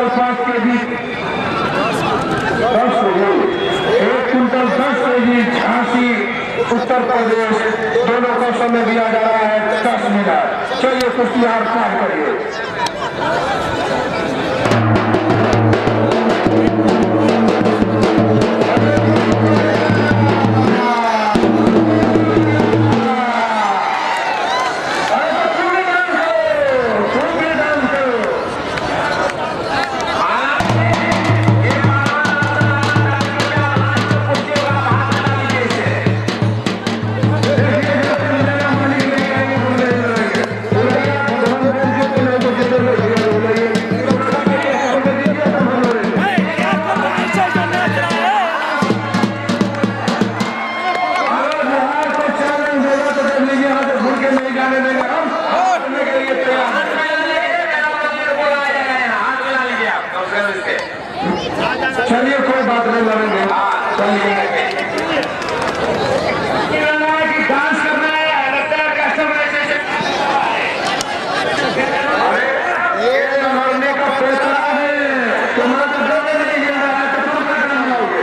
Quintal 5 KG 10 KG 1 कुंटल 10 KG Jhansi Uttar Pradesh दोनों को समय दिया जा रहा है 10 मिनट। चलिए कुश्तियार स्टार्ट करिए। चलिए कोई बात नहीं लड़ेंगे। चलिए डांस करना है लगता है कस्टमर मरने का फैसला है तुम्हारा तो नहीं गिर रहा है तो तुम क्या करना चाहोगे?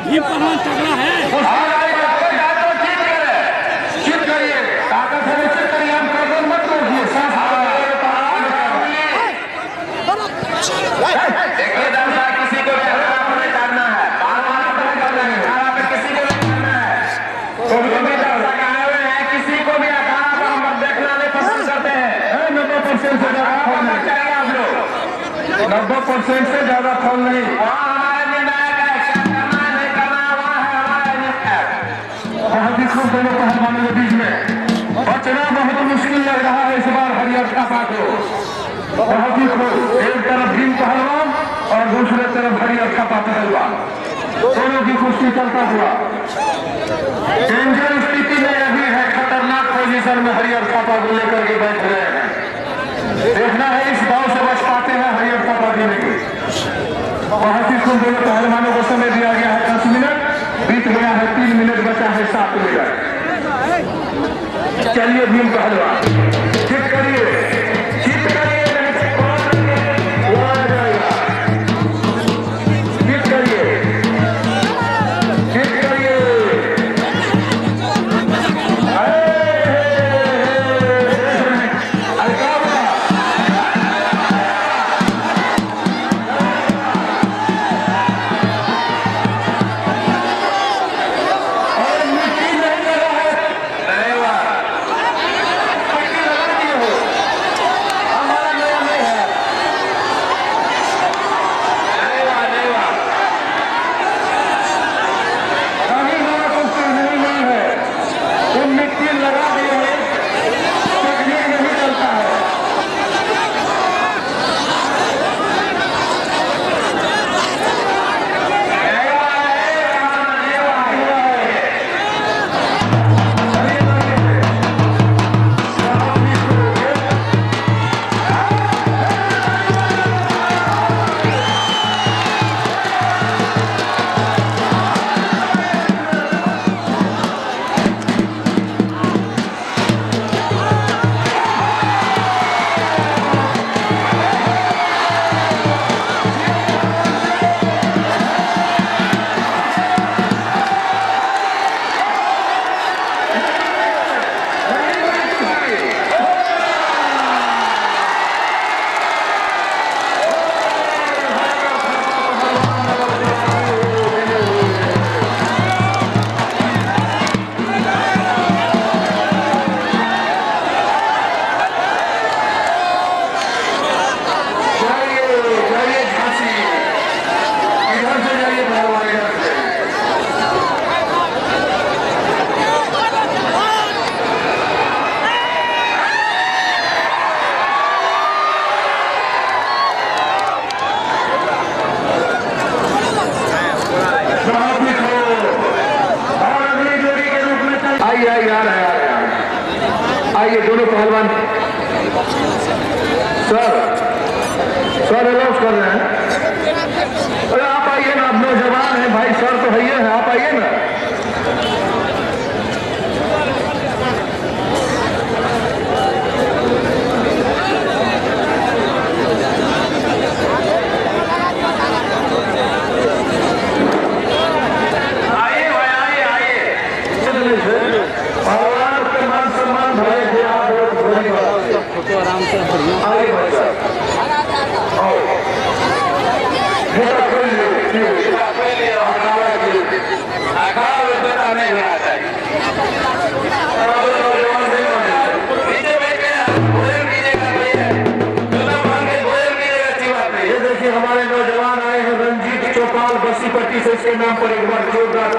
भीम पहलवान तगड़ा है। किसी को नहीं करना है, किसी को नहीं करना है, किसी को भी देखना नहीं पसंद करते हैं। 90% से ज्यादा फॉल नहीं चाहिए आप लोग, 90% से ज्यादा फॉल नहीं। दोनों पहलवानों के बीच में बचना बहुत मुश्किल लग रहा है इस बार हरियर थापा को। बहुत ही खूब, एक तरफ भीम पहलवान और दूसरे तरफ हरियर थापा पहलवान। दोनों की कुश्ती चलता हुआ डेंजर स्थिति में अभी है, खतरनाक पोजीशन में हरियर थापा को लेकर के बैठ रहे हैं। देखना है इस दाव से बच पाते हैं हरियर थापा देने की। बहुत ही खूब दोनों पहलवानों को समय दिया गया है 10 मिनट, बीत गया है 3 मिनट, बचा है 7 मिनट। चलिए भीम पहलवान चित करिए, चित करिए, वो आ जाएगा। चित करिए, चित करिए। आइए दोनों पहलवान सर अलाउंस कर रहे हैं। अरे आप आइए ना, आप नौजवान हैं भाई, सर तो है ही है, आप आइए ना। फोटो आराम से बढ़िया। आइए भाई साहब, हमारे नौजवान आए हैं रंजीत चौपाल बस्सी पट्टी से, इसके नाम पर एक बार जोरदार